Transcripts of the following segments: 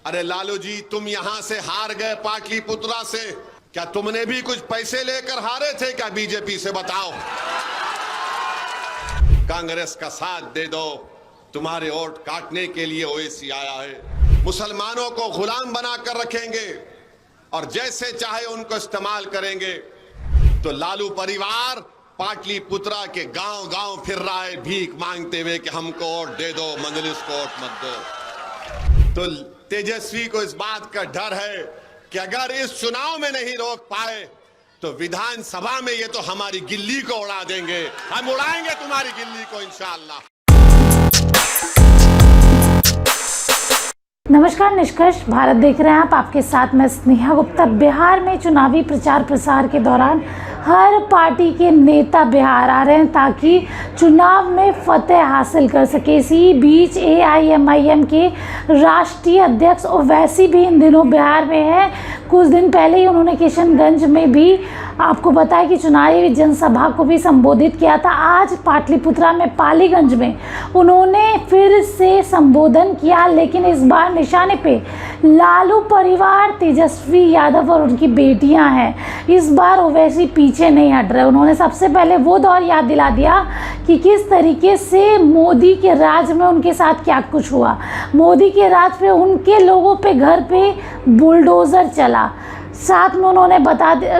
अरे लालू जी, तुम यहां से हार गए पाटलिपुत्रा से, क्या तुमने भी कुछ पैसे लेकर हारे थे क्या बीजेपी से? बताओ। कांग्रेस का साथ दे दो, तुम्हारे वोट काटने के लिए ओवैसी आया है। मुसलमानों को गुलाम बनाकर रखेंगे और जैसे चाहे उनको इस्तेमाल करेंगे। तो लालू परिवार पाटलिपुत्रा के गांव गांव फिर रहा है भीख मांगते हुए कि हमको वोट दे दो, मंजलिस को वोट मत दो। तो तेजस्वी को इस बात का डर है कि अगर इस चुनाव में नहीं रोक पाए तो विधानसभा में ये तो हमारी गिल्ली को उड़ा देंगे। हम उड़ाएंगे तुम्हारी गिल्ली को इंशाअल्लाह। नमस्कार, निष्कर्ष भारत देख रहे हैं आप। आपके साथ मैं स्नेहा गुप्ता। बिहार में चुनावी प्रचार प्रसार के दौरान हर पार्टी के नेता बिहार आ रहे हैं ताकि चुनाव में फतेह हासिल कर सके। इसी बीच AIMIM के राष्ट्रीय अध्यक्ष ओवैसी भी इन दिनों बिहार में है। कुछ दिन पहले ही उन्होंने किशनगंज में भी आपको बताया कि चुनावी जनसभा को भी संबोधित किया था। आज पाटलिपुत्रा में पालीगंज में उन्होंने फिर से संबोधन किया, लेकिन इस बार निशाने पे लालू परिवार, तेजस्वी यादव और उनकी बेटियां हैं। इस बार ओवैसी पीछे नहीं हट रहे। उन्होंने सबसे पहले वो दौर याद दिला दिया कि किस तरीके से मोदी के राज में उनके साथ क्या कुछ हुआ। मोदी के राज पे उनके लोगों पे घर पे बुलडोज़र चला। साथ में उन्होंने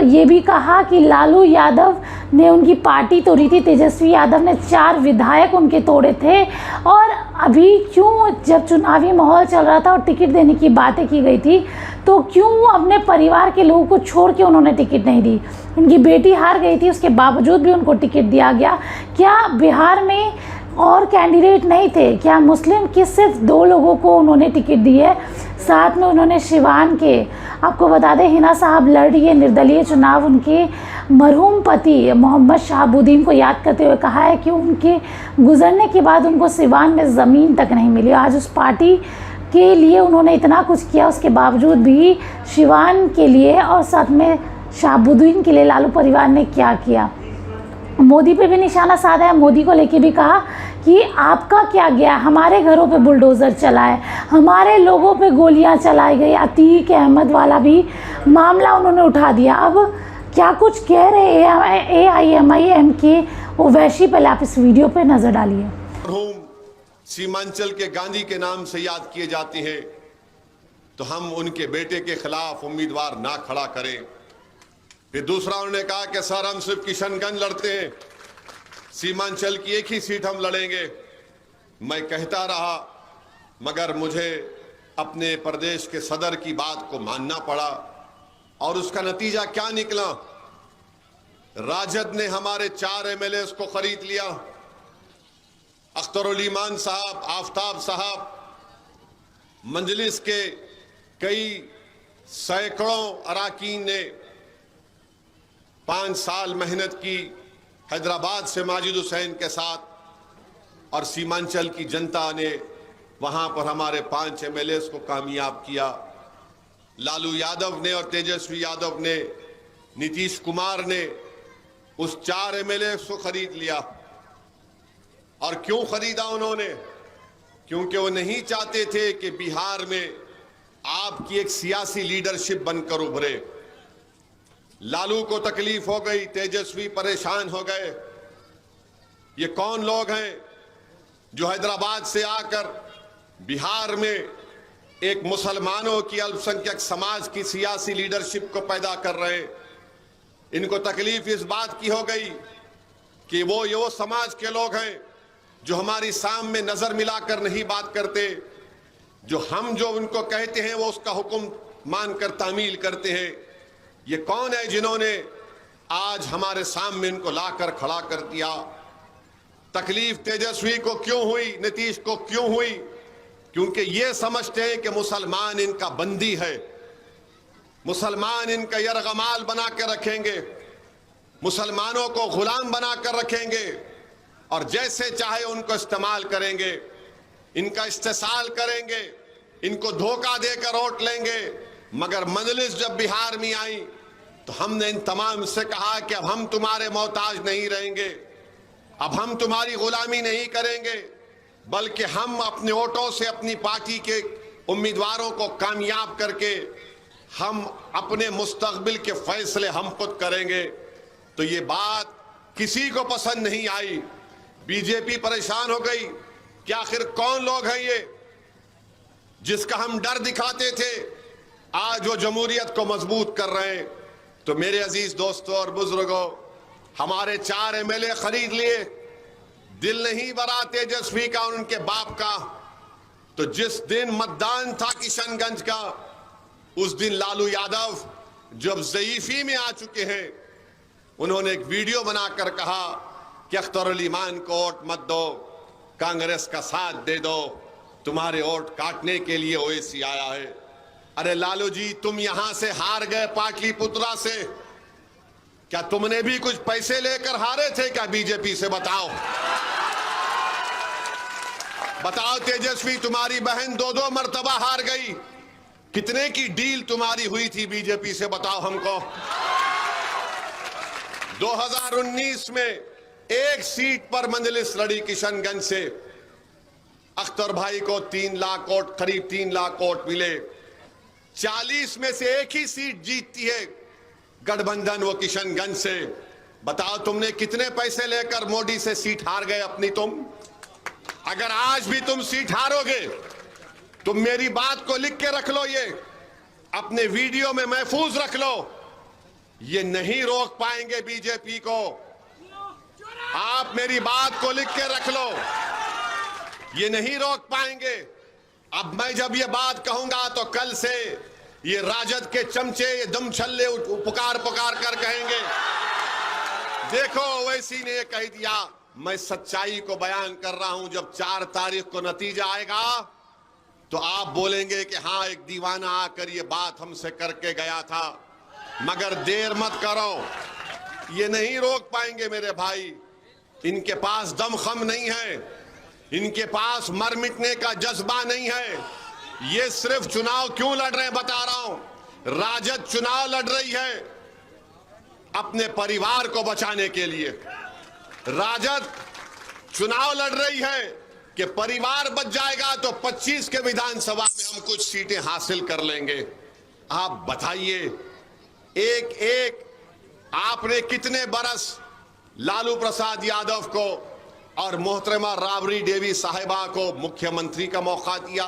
ये भी कहा कि लालू यादव ने उनकी पार्टी तोड़ी थी, तेजस्वी यादव ने 4 विधायक उनके तोड़े थे। और अभी क्यों, जब चुनावी माहौल चल रहा था और टिकट देने की बातें की गई थी, तो क्यों अपने परिवार के लोगों को छोड़ के उन्होंने टिकट नहीं दी? उनकी बेटी हार गई थी, उसके बावजूद भी उनको टिकट दिया गया। क्या बिहार में और कैंडिडेट नहीं थे? क्या मुस्लिम के सिर्फ 2 लोगों को उन्होंने टिकट दी है? साथ में उन्होंने सिवान के, आपको बता दें, हिना साहब लड़ रही है निर्दलीय चुनाव। उनके मरहूम पति मोहम्मद शहाबुद्दीन को याद करते हुए कहा है कि उनके गुजरने के बाद उनको सिवान में ज़मीन तक नहीं मिली। आज उस पार्टी के लिए उन्होंने इतना कुछ किया, उसके बावजूद भी सिवान के लिए और साथ में शहाबुद्दीन के लिए लालू परिवार ने क्या किया। मोदी पे भी निशाना साधा है। मोदी को लेके भी कहा कि आपका क्या गया, हमारे घरों पे बुलडोज़र चला है, हमारे लोगों पे गोलियां चलाई गई। अतीक अहमद वाला भी मामला उन्होंने उठा दिया। अब क्या कुछ कह रहे AIMIM के ओवैसी? पहले आप इस वीडियो पे नज़र डालिए। सीमांचल के गांधी के नाम से याद किए जाते हैं, तो हम उनके बेटे के खिलाफ उम्मीदवार ना खड़ा करें। फिर दूसरा उन्होंने कहा कि सर हम सिर्फ किशनगंज लड़ते हैं, सीमांचल की एक ही सीट हम लड़ेंगे। मैं कहता रहा, मगर मुझे अपने प्रदेश के सदर की बात को मानना पड़ा। और उसका नतीजा क्या निकला? राजद ने हमारे 4 MLAs को खरीद लिया। अख्तरुल ईमान साहब, आफ्ताब साहब, मंजलिस के कई सैकड़ों अरकान ने 5 साल मेहनत की हैदराबाद से माजिद हुसैन के साथ, और सीमांचल की जनता ने वहां पर हमारे 5 MLAs को कामयाब किया। लालू यादव ने और तेजस्वी यादव ने, नीतीश कुमार ने उस 4 MLAs को खरीद लिया। और क्यों खरीदा उन्होंने? क्योंकि वो नहीं चाहते थे कि बिहार में आपकी एक सियासी लीडरशिप बनकर उभरे। लालू को तकलीफ हो गई, तेजस्वी परेशान हो गए। ये कौन लोग हैं जो हैदराबाद से आकर बिहार में एक मुसलमानों की अल्पसंख्यक समाज की सियासी लीडरशिप को पैदा कर रहे हैं? इनको तकलीफ इस बात की हो गई कि वो समाज के लोग हैं जो हमारी सामने नजर मिलाकर नहीं बात करते, जो उनको कहते हैं वो उसका हुक्म मानकर तामील करते हैं। ये कौन है जिन्होंने आज हमारे सामने इनको लाकर खड़ा कर दिया? तकलीफ तेजस्वी को क्यों हुई, नीतीश को क्यों हुई? क्योंकि ये समझते हैं कि मुसलमान इनका बंदी है, मुसलमान इनका यरगमाल बना के रखेंगे, मुसलमानों को गुलाम बना कर रखेंगे और जैसे चाहे उनको इस्तेमाल करेंगे, इनका इस्तेसाल करेंगे, इनको धोखा देकर वोट लेंगे। मगर मंजलिस जब बिहार में आई तो हमने इन तमाम से कहा कि अब हम तुम्हारे मोहताज नहीं रहेंगे, अब हम तुम्हारी गुलामी नहीं करेंगे, बल्कि हम अपने वोटों से अपनी पार्टी के उम्मीदवारों को कामयाब करके हम अपने मुस्तकबिल के फैसले हम खुद करेंगे। तो ये बात किसी को पसंद नहीं आई। बीजेपी परेशान हो गई कि आखिर कौन लोग हैं ये जिसका हम डर दिखाते थे, आज वो जमहूरियत को मजबूत कर रहे हैं। तो मेरे अजीज दोस्तों और बुजुर्गों, हमारे 4 एमएलए खरीद लिए। दिल नहीं भरा तेजस्वी का और उनके बाप का। तो जिस दिन मतदान था किशनगंज का, उस दिन लालू यादव जब ज़ईफी में आ चुके हैं, उन्होंने एक वीडियो बनाकर कहा कि अख्तर अली मान को वोट मत दो, कांग्रेस का साथ दे दो, तुम्हारे वोट काटने के लिए ओवैसी आया है। अरे लालू जी, तुम यहां से हार गए पाटलिपुत्रा से, क्या तुमने भी कुछ पैसे लेकर हारे थे क्या बीजेपी से? बताओ बताओ तेजस्वी, तुम्हारी बहन 2-2 मर्तबा हार गई, कितने की डील तुम्हारी हुई थी बीजेपी से? बताओ हमको। 2019 में 1 सीट पर मंजलिस लड़ी किशनगंज से, अख्तर भाई को 3 लाख वोट, करीब 3 लाख वोट मिले। 40 में से 1 ही सीट जीतती है गठबंधन, वो किशनगंज से। बताओ तुमने कितने पैसे लेकर मोदी से सीट हार गए अपनी तुम? अगर आज भी तुम सीट हारोगे, तुम मेरी बात को लिख के रख लो, ये अपने वीडियो में महफूज रख लो, ये नहीं रोक पाएंगे बीजेपी को। आप मेरी बात को लिख के रख लो, ये नहीं रोक पाएंगे। अब मैं जब ये बात कहूंगा तो कल से ये राजद के चमचे, ये दम छल्ले पुकार पुकार कर कहेंगे, देखो ओवैसी ने ये कह दिया। मैं सच्चाई को बयान कर रहा हूं। जब 4 तारीख को नतीजा आएगा तो आप बोलेंगे कि हाँ, एक दीवाना आकर ये बात हमसे करके गया था। मगर देर मत करो, ये नहीं रोक पाएंगे मेरे भाई। इनके पास दमखम नहीं है, इनके पास मर मिटने का जज्बा नहीं है। ये सिर्फ चुनाव क्यों लड़ रहे हैं बता रहा हूं। राजद चुनाव लड़ रही है अपने परिवार को बचाने के लिए। राजद चुनाव लड़ रही है कि परिवार बच जाएगा तो 25 के विधानसभा में हम कुछ सीटें हासिल कर लेंगे। आप बताइए, एक एक आपने कितने बरस लालू प्रसाद यादव को और मोहतरमा राबड़ी देवी साहिबा को मुख्यमंत्री का मौका दिया।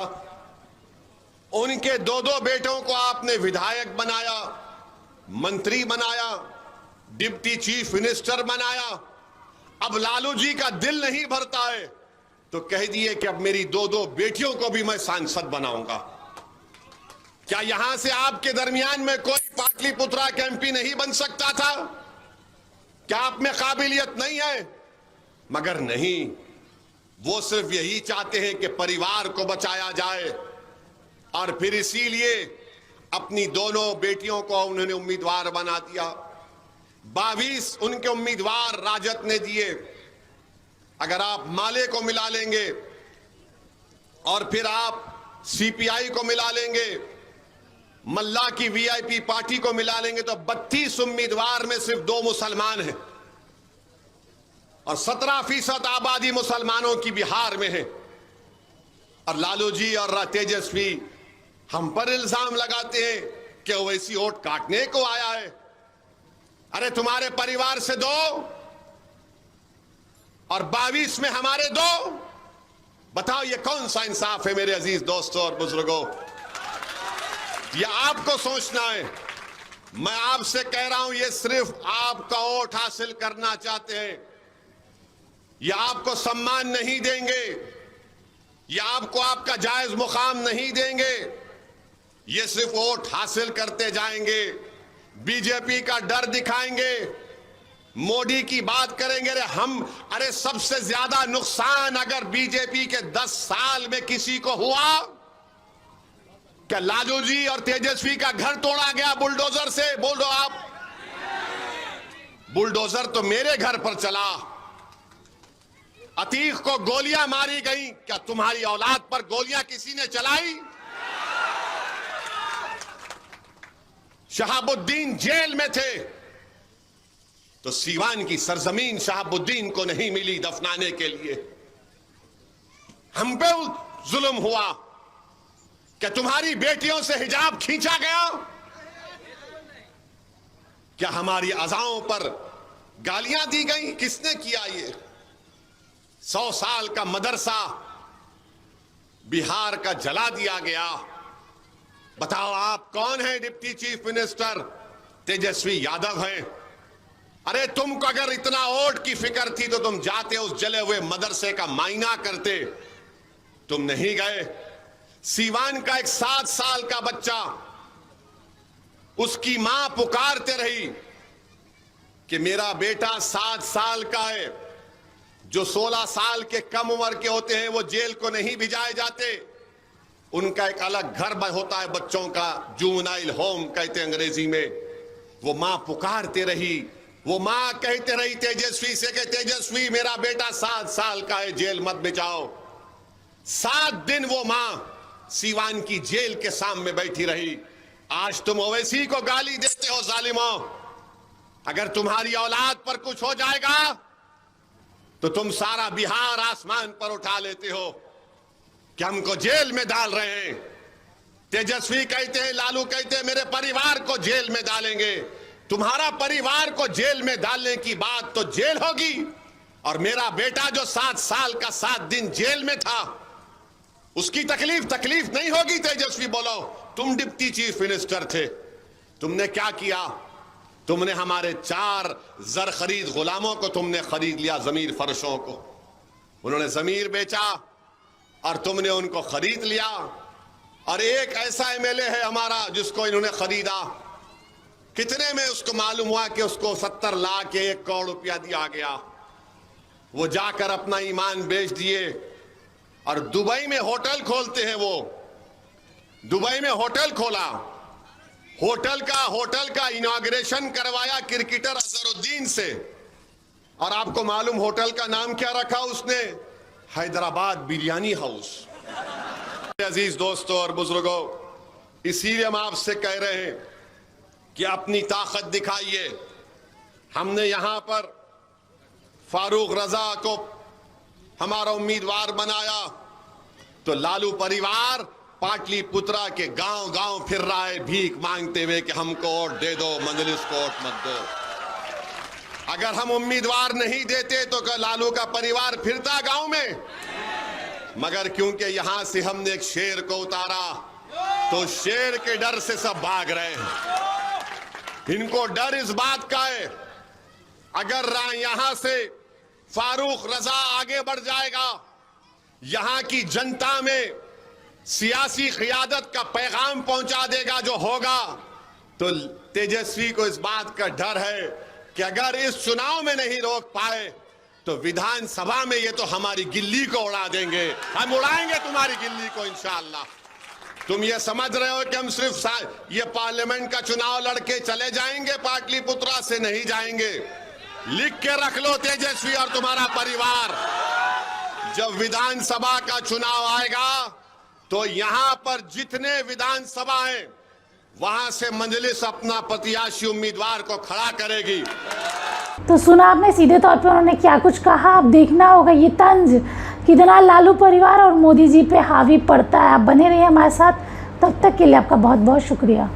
उनके 2-2 बेटों को आपने विधायक बनाया, मंत्री बनाया, डिप्टी चीफ मिनिस्टर बनाया। अब लालू जी का दिल नहीं भरता है तो कह दिए कि अब मेरी 2-2 बेटियों को भी मैं सांसद बनाऊंगा। क्या यहां से आपके दरमियान में कोई पाटलिपुत्रा का एमपी नहीं बन सकता था? क्या आप में काबिलियत नहीं है? मगर नहीं, वो सिर्फ यही चाहते हैं कि परिवार को बचाया जाए। और फिर इसीलिए अपनी दोनों बेटियों को उन्होंने उम्मीदवार बना दिया। 22 उनके उम्मीदवार राजद ने दिए। अगर आप माले को मिला लेंगे और फिर आप सीपीआई को मिला लेंगे, मल्ला की वीआईपी पार्टी को मिला लेंगे, तो 32 उम्मीदवार में सिर्फ 2 मुसलमान हैं और 17% आबादी मुसलमानों की बिहार में है। और लालू जी और तेजस्वी हम पर इल्जाम लगाते हैं कि ओवैसी वोट काटने को आया है। अरे तुम्हारे परिवार से 2 और 22 में हमारे 2। बताओ ये कौन सा इंसाफ है मेरे अजीज दोस्तों और बुजुर्गों? ये आपको सोचना है। मैं आपसे कह रहा हूं, ये सिर्फ आपका वोट हासिल करना चाहते हैं। ये आपको सम्मान नहीं देंगे, ये आपको आपका जायज मुकाम नहीं देंगे। ये सिर्फ वोट हासिल करते जाएंगे, बीजेपी का डर दिखाएंगे, मोदी की बात करेंगे। अरे सबसे ज्यादा नुकसान अगर बीजेपी के 10 साल में किसी को हुआ, क्या लालू जी और तेजस्वी का घर तोड़ा गया बुलडोजर से? बोलो आप। बुलडोजर तो मेरे घर पर चला। अतीक को गोलियां मारी गई, क्या तुम्हारी औलाद पर गोलियां किसी ने चलाई? शहाबुद्दीन जेल में थे तो सीवान की सरजमीन शहाबुद्दीन को नहीं मिली दफनाने के लिए। हम पे जुल्म हुआ क्या तुम्हारी बेटियों से हिजाब खींचा गया? क्या हमारी अज़ाओं पर गालियां दी गई? किसने किया ये? 100 साल का मदरसा बिहार का जला दिया गया। बताओ आप कौन है deputy chief minister? Tejashwi Yadav हैं। अरे तुमको अगर इतना वोट की फिक्र थी तो तुम जाते उस जले हुए मदरसे का मायना करते। तुम नहीं गए। सीवान का एक 7 साल का बच्चा, उसकी मां पुकारते रही कि मेरा बेटा 7 साल का है। जो 16 साल के कम उम्र के होते हैं वो जेल को नहीं भिजाए जाते, उनका एक अलग घर होता है बच्चों का, जुवेनाइल होम कहते हैं अंग्रेजी में। वो मां पुकारते रही, वो मां कहते रही तेजस्वी से कि तेजस्वी मेरा बेटा 7 साल का है, जेल मत भिजाओ। 7 दिन वो मां सीवान की जेल के सामने बैठी रही। आज तुम ओवैसी को गाली देते हो जालिमों। अगर तुम्हारी औलाद पर कुछ हो जाएगा तो तुम सारा बिहार आसमान पर उठा लेते हो कि हमको जेल में डाल रहे हैं। तेजस्वी कहते हैं, लालू कहते हैं मेरे परिवार को जेल में डालेंगे। तुम्हारा परिवार को जेल में डालने की बात तो जेल होगी, और मेरा बेटा जो 7 साल का 7 दिन जेल में था उसकी तकलीफ नहीं होगी। तेजस्वी बोलो, तुम डिप्टी चीफ मिनिस्टर थे, तुमने क्या किया? तुमने हमारे 4 जर खरीद गुलामों को तुमने खरीद लिया, जमीर फर्शों को। उन्होंने जमीर बेचा और तुमने उनको खरीद लिया। और एक ऐसा एमएलए है हमारा जिसको इन्होंने खरीदा, कितने में उसको मालूम हुआ कि उसको 70 लाख या 1 करोड़ रुपया दिया गया। वो जाकर अपना ईमान बेच दिए और दुबई में होटल खोलते हैं। वो दुबई में होटल खोला, होटल का इनॉग्रेशन करवाया क्रिकेटर अजहरुद्दीन से। और आपको मालूम होटल का नाम क्या रखा उसने? हैदराबाद बिरयानी हाउस। अजीज दोस्तों और बुजुर्गों, इसीलिए हम आपसे कह रहे हैं कि अपनी ताकत दिखाइए। हमने यहां पर फारूक रजा को हमारा उम्मीदवार बनाया तो लालू परिवार पाटलिपुत्रा के गांव गांव फिर रहा है भीख मांगते हुए कि हमको वोट दे दो, मंजलिस को वोट मत दो। अगर हम उम्मीदवार नहीं देते तो क्या लालू का परिवार फिरता गांव में? मगर क्योंकि यहां से हमने एक शेर को उतारा तो शेर के डर से सब भाग रहे हैं। इनको डर इस बात का है, अगर यहां से फारूक रजा आगे बढ़ जाएगा, यहां की जनता में सियासी क़ियादत का पैगाम पहुंचा देगा जो होगा, तो तेजस्वी को इस बात का डर है कि अगर इस चुनाव में नहीं रोक पाए तो विधानसभा में ये तो हमारी गिल्ली को उड़ा देंगे। हम उड़ाएंगे तुम्हारी गिल्ली को इंशाअल्लाह। तुम ये समझ रहे हो कि हम सिर्फ ये पार्लियामेंट का चुनाव लड़के चले जाएंगे? पाटलिपुत्रा से नहीं जाएंगे। लिख के रख लो तेजस्वी और तुम्हारा परिवार, जब विधानसभा का चुनाव आएगा तो यहां पर जितने विधानसभा हैं वहां से मजलिस अपना प्रत्याशी उम्मीदवार को खड़ा करेगी। तो सुना आपने सीधे तौर पे उन्होंने क्या कुछ कहा। अब देखना होगा ये तंज कितना लालू परिवार और मोदी जी पे हावी पड़ता है। आप बने रहिए हमारे साथ, तब तक के लिए आपका बहुत बहुत शुक्रिया।